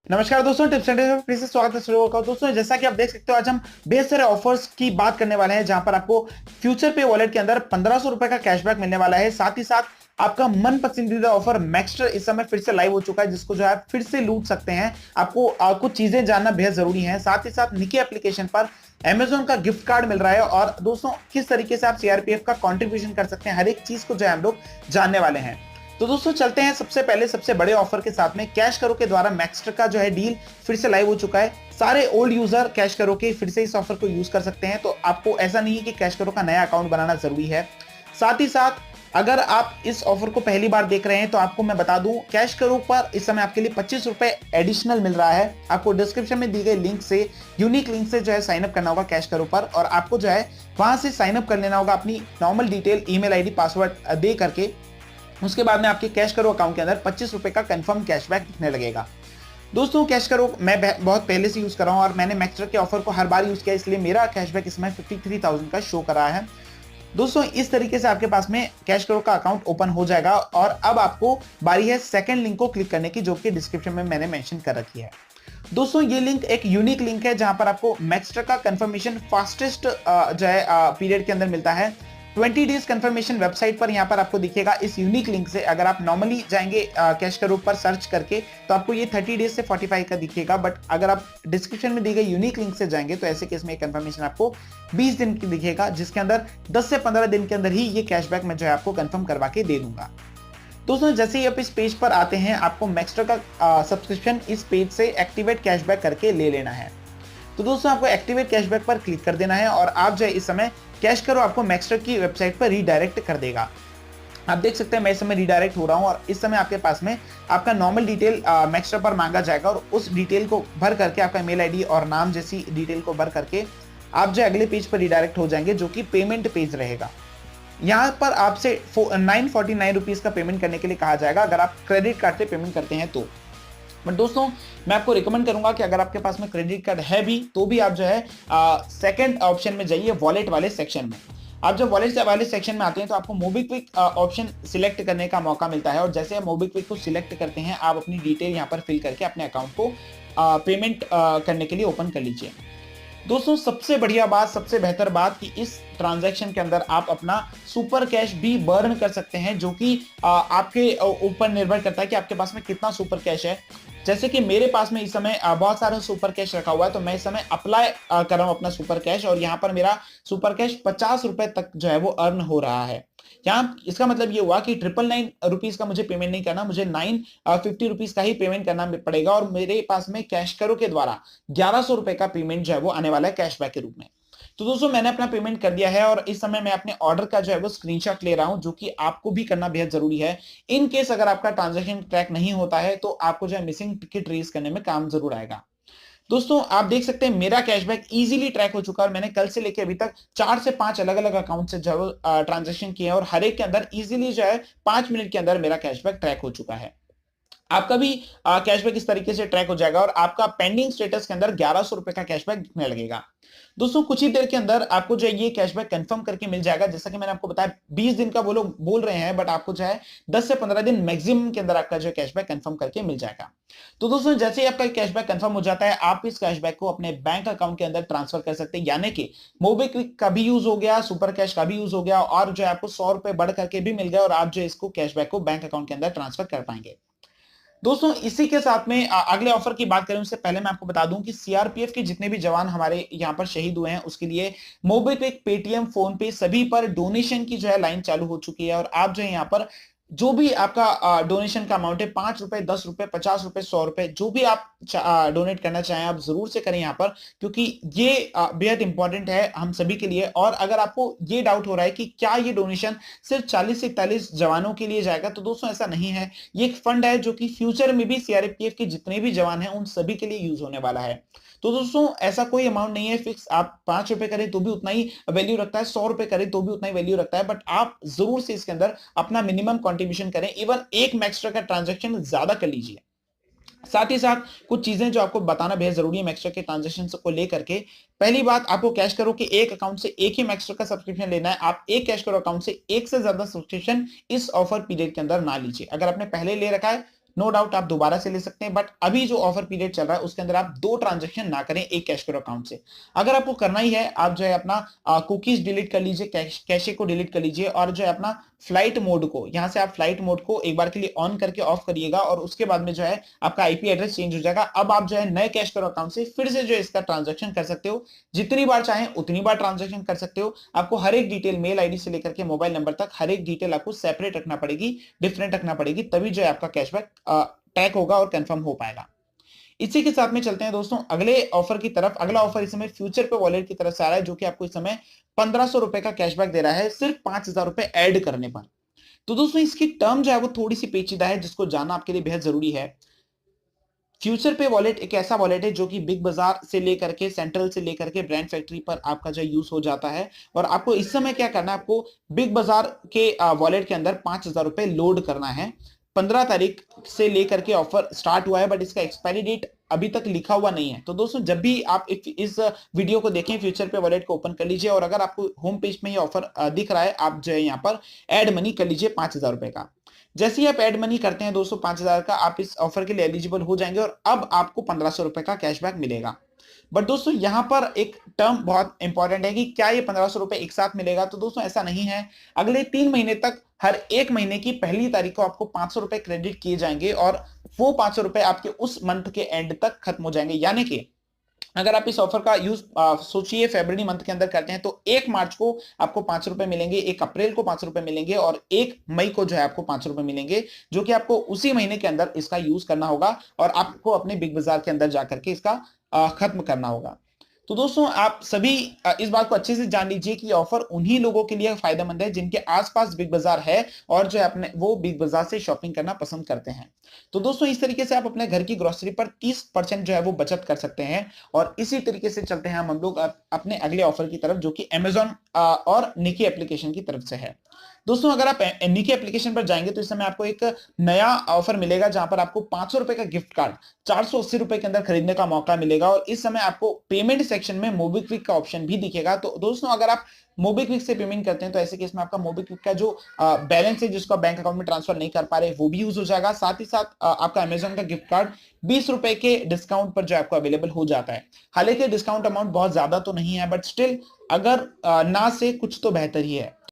नमस्कार दोस्तों, tips and tricks में फिर से स्वागत है शुरू का। दोस्तों जैसा कि आप देख सकते हो, आज हम बेहद सारे ऑफर्स की बात करने वाले हैं, जहां पर आपको फ्यूचर पे वॉलेट के अंदर 1500 रुपए का कैशबैक मिलने वाला है। साथ ही साथ आपका मन पसंदीदा ऑफर मैक्सटर इस समय फिर से लाइव हो चुका है, जिसको जो है फिर से लूट सकते हैं। आपको कुछ चीजें जानना बेहद जरूरी है। साथ ही साथ निकी एप्लीकेशन पर अमेजोन का गिफ्ट कार्ड मिल रहा है, और दोस्तों किस तरीके से आप सीआरपीएफ का कॉन्ट्रीब्यूशन कर सकते हैं, हर एक चीज को जो है हम लोग जानने वाले हैं। तो दोस्तों चलते हैं सबसे पहले सबसे बड़े ऑफर के साथ में। कैश करो के द्वारा मैक्सटर का जो है डील फिर से लाइव हो चुका है। सारे ओल्ड यूजर कैश करो के फिर से इस ऑफर को यूज कर सकते हैं, तो आपको ऐसा नहीं है कि कैश करो का नया अकाउंट बनाना जरूरी है। साथ ही साथ अगर आप इस ऑफर को पहली बार देख रहे हैं तो आपको मैं बता दूं, कैश करो पर इस समय आपके लिए 25 रुपए एडिशनल मिल रहा है। आपको डिस्क्रिप्शन में दी गई लिंक से, यूनिक लिंक से जो है साइन अप करना होगा कैश करो पर, और आपको जो है वहां से साइन अप कर लेना होगा अपनी normal detail, email ID, password दे करके। उसके बाद में आपके कैश करो अकाउंट के अंदर 25 रुपए का कंफर्म कैशबैक दिखने लगेगा। दोस्तों कैश करो मैं बहुत पहले से यूज कर रहा हूं, और मैंने मैक्सटर के ऑफर को हर बार यूज किया, इसलिए मेरा कैशबैक इसमें 53,000 का शो कर रहा है। दोस्तों इस तरीके से आपके पास में कैश करो का अकाउंट ओपन हो जाएगा, और अब आपको बारी है सेकंड लिंक को क्लिक करने की, जो कि डिस्क्रिप्शन में मैंने मेंशन कर रखी है। दोस्तों ये लिंक एक यूनिक लिंक है, जहां पर आपको मैक्सटर का कंफर्मेशन फास्टेस्ट जो है पीरियड के अंदर मिलता है। 20 डेज कंफर्मेशन वेबसाइट पर यहाँ पर आपको दिखेगा इस यूनिक लिंक से। अगर आप नॉर्मली जाएंगे कैश करो पर सर्च करके, तो आपको ये 30 डेज से 45 का दिखेगा, बट अगर आप डिस्क्रिप्शन में दी गई यूनिक लिंक से जाएंगे तो ऐसे केस में कंफर्मेशन आपको 20 दिन की दिखेगा, जिसके अंदर 10 से 15 दिन के अंदर ही ये कैशबैक मैं जो है आपको कंफर्म करवा के दे दूंगा। दोस्तों जैसे ही आप इस पेज पर आते हैं, आपको मैक्सटर का सब्सक्रिप्शन इस पेज से एक्टिवेट कैशबैक करके ले लेना है। तो दोस्तों आपको एक्टिवेट कैशबैक पर क्लिक कर देना है, और आप जो है इस समय कैश करो आपको मैक्सटर की वेबसाइट पर रीडायरेक्ट कर देगा। आप देख सकते हैं मैं इस समय रीडायरेक्ट हो रहा हूं, और इस समय आपके पास में आपका नॉर्मल डिटेल मैक्सटर पर मांगा जाएगा, और उस डिटेल को भर करके, आपका ईमेल आईडी और नाम जैसी डिटेल को भर करके आप जो अगले पेज पर रीडायरेक्ट हो जाएंगे, जो कि पेमेंट पेज रहेगा। यहाँ पर आपसे 949 रुपीज का पेमेंट करने के लिए कहा जाएगा, अगर आप क्रेडिट कार्ड से पेमेंट करते हैं तो। बट दोस्तों मैं आपको रिकमेंड करूंगा कि अगर आपके पास में क्रेडिट कार्ड है भी, तो भी आप जो है सेकंड ऑप्शन में जाइए, वॉलेट वाले सेक्शन में। आप जब वॉलेट वाले सेक्शन में आते हैं तो आपको मोबीक्विक ऑप्शन सिलेक्ट करने का मौका मिलता है, और जैसे आप मोबीक्विक को सिलेक्ट करते हैं, आप अपनी डिटेल यहाँ पर फिल करके अपने अकाउंट को पेमेंट करने के लिए ओपन कर लीजिए। दोस्तों सबसे बढ़िया बात, सबसे बेहतर बात कि इस ट्रांजैक्शन के अंदर आप अपना सुपर कैश भी बर्न कर सकते हैं, जो कि आपके ऊपर निर्भर करता है कि आपके पास में कितना सुपर कैश है। जैसे कि मेरे पास में इस समय बहुत सारा सुपर कैश रखा हुआ है, तो मैं इस समय अप्लाई कर रहा हूं अपना सुपर कैश, और यहाँ पर मेरा सुपर कैश 50 रुपए तक जो है वो अर्न हो रहा है। यहाँ इसका मतलब ये हुआ कि 999 रुपीज का मुझे पेमेंट नहीं करना, मुझे 950 रुपीज का ही पेमेंट करना पड़ेगा, और मेरे पास में कैश करो के द्वारा 1100 रुपए का पेमेंट जो है वो आने वाला है कैशबैक के रूप में। तो दोस्तों मैंने अपना पेमेंट कर दिया है, और इस समय मैं अपने ऑर्डर का जो है वो स्क्रीनशॉट ले रहा हूं, जो कि आपको भी करना बेहद जरूरी है। इन केस अगर आपका ट्रांजैक्शन ट्रैक नहीं होता है, तो आपको जो है मिसिंग टिकट रेज करने में काम जरूर आएगा। दोस्तों आप देख सकते हैं मेरा कैशबैक इजीली ट्रैक हो चुका है, और मैंने कल से लेकर अभी तक 4 से 5 अलग अलग अकाउंट से जो है ट्रांजैक्शन किए हैं, और हर एक के अंदर इजीली जो है 5 मिनट के अंदर मेरा कैशबैक ट्रैक हो चुका है। आपका भी कैशबैक इस तरीके से ट्रैक हो जाएगा, और आपका पेंडिंग स्टेटस के अंदर 1100 रुपए का कैशबैक दिखने लगेगा। दोस्तों कुछ ही देर के अंदर आपको जो है ये कैशबैक कंफर्म करके मिल जाएगा। जैसा कि मैंने आपको बताया 20 दिन का वो लोग बोल रहे हैं, बट आपको जो है 10 से 15 दिन मैक्सिमम के अंदर आपका जो है कैशबैक कंफर्म करके मिल जाएगा। तो दोस्तों जैसे ही आपका कैशबैक कंफर्म हो जाता है, आप इस कैशबैक को अपने बैंक अकाउंट के अंदर ट्रांसफर कर सकते हैं, यानी कि मोबीक्विक का भी यूज हो गया, सुपर कैश का भी यूज हो गया, और जो है आपको 100 रुपए बढ़ करके भी मिल गया, और आप जो इसको कैशबैक को बैंक अकाउंट के अंदर ट्रांसफर कर पाएंगे। दोस्तों इसी के साथ में अगले ऑफर की बात करें उससे पहले मैं आपको बता दूं कि सीआरपीएफ के जितने भी जवान हमारे यहां पर शहीद हुए हैं, उसके लिए मोबीक्विक, पेटीएम, फोन पे सभी पर डोनेशन की जो है लाइन चालू हो चुकी है, और आप जो है यहाँ पर जो भी आपका डोनेशन का अमाउंट है, 5 रुपए, 10 रुपए, 50 रुपए, 100 रुपए, जो भी आप डोनेट करना चाहें आप जरूर से करें यहाँ पर, क्योंकि ये बेहद इंपॉर्टेंट है हम सभी के लिए। और अगर आपको ये डाउट हो रहा है कि क्या ये डोनेशन सिर्फ 40 से 41 जवानों के लिए जाएगा, तो दोस्तों ऐसा नहीं है। ये एक फंड है जो कि फ्यूचर में भी सीआरपीएफ के जितने भी जवान हैं उन सभी के लिए यूज होने वाला है। तो दोस्तों ऐसा कोई अमाउंट नहीं है फिक्स, आप 5 रुपए करें तो भी उतना ही वैल्यू रखता है, 100 रुपए करें तो भी उतना ही वैल्यू रखता है, बट आप जरूर से इसके अंदर अपना मिनिमम कंट्रीब्यूशन करें, इवन एक मैक्सटर का ट्रांजैक्शन ज्यादा कर लीजिए। साथ ही साथ कुछ चीजें जो आपको बताना बेहद जरूरी है मैक्सटर के ट्रांजैक्शन को लेकर के। पहली बात, आपको कैश करो कि एक अकाउंट से एक ही मैक्सटर का सब्सक्रिप्शन लेना है। आप एक कैश करो अकाउंट से एक से ज्यादा सब्सक्रिप्शन इस ऑफर पीरियड के अंदर ना लीजिए। अगर आपने पहले ले रखा है नो डाउट आप दोबारा से ले सकते हैं, बट अभी जो ऑफर पीरियड चल रहा है उसके अंदर आप 2 ट्रांजेक्शन ना करें एक कैशकरो अकाउंट से। अगर आपको करना ही है, आप जो है अपना कुकीज डिलीट कर लीजिए, कैशे को डिलीट कर लीजिए, और जो है अपना फ्लाइट मोड को, यहां से आप फ्लाइट मोड को एक बार के लिए ऑन करके ऑफ करिएगा, और उसके बाद में जो है आपका आईपी एड्रेस चेंज हो जाएगा। अब आप जो है नए कैशकरो अकाउंट से फिर से जो है इसका ट्रांजेक्शन कर सकते हो, जितनी बार चाहें उतनी बार ट्रांजेक्शन कर सकते हो। आपको हर एक डिटेल, मेल आईडी से लेकर के मोबाइल नंबर तक, हर एक डिटेल आपको सेपरेट रखना पड़ेगी, डिफरेंट रखना पड़ेगी, तभी जो है आपका कैशबैक टैग होगा और कंफर्म हो पाएगा। इसी के साथ में चलते हैं दोस्तों अगले ऑफर की तरफ। अगला ऑफर इस समय फ्यूचर पे वॉलेट की तरफ से आ रहा है, जो कि आपको इस समय 1500 रुपए का कैशबैक दे रहा है सिर्फ 5000 रुपए ऐड करने पर। तो दोस्तों इसकी टर्म जो है वो थोड़ी सी पेचीदा है, जिसको जानना आपके लिए बेहद जरूरी है। फ्यूचर पे वॉलेट एक ऐसा वॉलेट है जो कि बिग बाजार से लेकर के, सेंट्रल से लेकर के ब्रांड फैक्ट्री पर आपका जो यूज हो जाता है। और आपको इस समय क्या करना है, आपको बिग बाजार के वॉलेट के अंदर 5000 रुपए लोड करना है। 15 तारीख से लेकर के ऑफर स्टार्ट हुआ है, बट इसका एक्सपायरी डेट अभी तक लिखा हुआ नहीं है। तो दोस्तों जब भी आप इस वीडियो को देखें, फ्यूचर पे वॉलेट को ओपन कर लीजिए, और अगर आपको होम पेज में ये ऑफर दिख रहा है, आप जो है यहाँ पर एड मनी कर लीजिए 5000 रुपए का। जैसे ही आप एड मनी करते हैं दोस्तों 5000 का, आप इस ऑफर के लिए एलिजिबल हो जाएंगे, और अब आपको 1500 रुपए का कैशबैक मिलेगा। बट दोस्तों यहां पर एक टर्म बहुत इंपॉर्टेंट है कि क्या ये 1500 रुपए एक साथ मिलेगा, तो दोस्तों ऐसा नहीं है। अगले 3 महीने तक हर एक महीने की पहली तारीख को आपको 500 रुपए क्रेडिट किए जाएंगे, और वो 500 रुपए आपके उस मंथ के एंड तक खत्म हो जाएंगे। यानी कि अगर आप इस ऑफर का यूज सोचिए फरवरी मंथ के अंदर करते हैं, तो 1 मार्च को आपको 5 रुपए मिलेंगे, 1 अप्रैल को 5 रुपए मिलेंगे, और 1 मई को जो है आपको 5 रुपए मिलेंगे, जो कि आपको उसी महीने के अंदर इसका यूज करना होगा, और आपको अपने बिग बाजार के अंदर जाकर के इसका खत्म करना होगा। तो दोस्तों आप सभी इस बात को अच्छे से जान लीजिए कि ऑफर उन्हीं लोगों के लिए फायदेमंद है जिनके आसपास बिग बाजार है, और जो है अपने वो बिग बाजार से शॉपिंग करना पसंद करते हैं। तो दोस्तों इस तरीके से आप अपने घर की ग्रोसरी पर 30% जो है वो बचत कर सकते हैं। और इसी तरीके से चलते हैं हम लोग अपने अगले ऑफर की तरफ, जो कि अमेजॉन और निकी एप्लीकेशन की तरफ से है। दोस्तों अगर आप निकी एप्लीकेशन पर जाएंगे, तो इस समय आपको एक नया ऑफर मिलेगा, जहां पर आपको 500 रुपए का गिफ्ट कार्ड 480 रुपए के अंदर खरीदने का मौका मिलेगा। और इस समय आपको पेमेंट सेक्शन में मोबीक्विक का ऑप्शन भी दिखेगा। तो दोस्तों अगर आप मोबीक्विक से पेमेंट करते हैं, तो ऐसे केस में आपका मोबीक्विक का जो बैलेंस है, जिसको बैंक अकाउंट में ट्रांसफर नहीं कर पा रहे, वो भी यूज हो जाएगा। साथ ही साथ आपका अमेजॉन का गिफ्ट कार्ड 20 रुपए के डिस्काउंट पर जो आपको अवेलेबल हो जाता है। हालांकि डिस्काउंट अमाउंट बहुत ज्यादा तो नहीं है, बट स्टिल अगर ना से कुछ तो बेहतर ही है।